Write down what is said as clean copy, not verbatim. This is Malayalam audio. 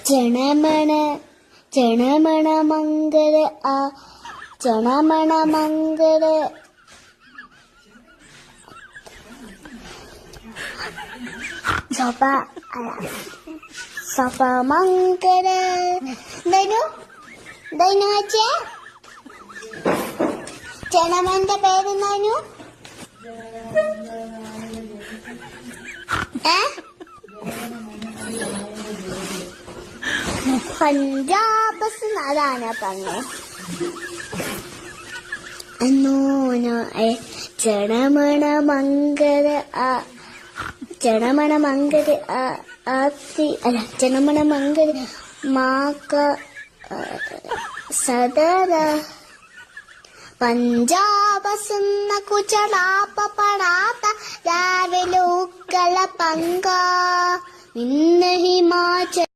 ജനമണ ജനമണ മംഗള ആ ജനമണ മംഗള സഭ സഭ മംഗള ദൈനു ദൈനു വെച്ചേ ജനമന്റെ പേരെന്താനു പഞ്ചാബ് അതാണ് പറഞ്ഞു ജനമണ മംഗള ജനമണ മംഗള ആത്തി അല്ല ജനമണ മംഗള മാക സദര പഞ്ചാബ് സുന്ന കുചലാപ പടാത്ത രാവിലെ ഉക്കല പങ്ക ഇന്ന് ഹിമാചൽ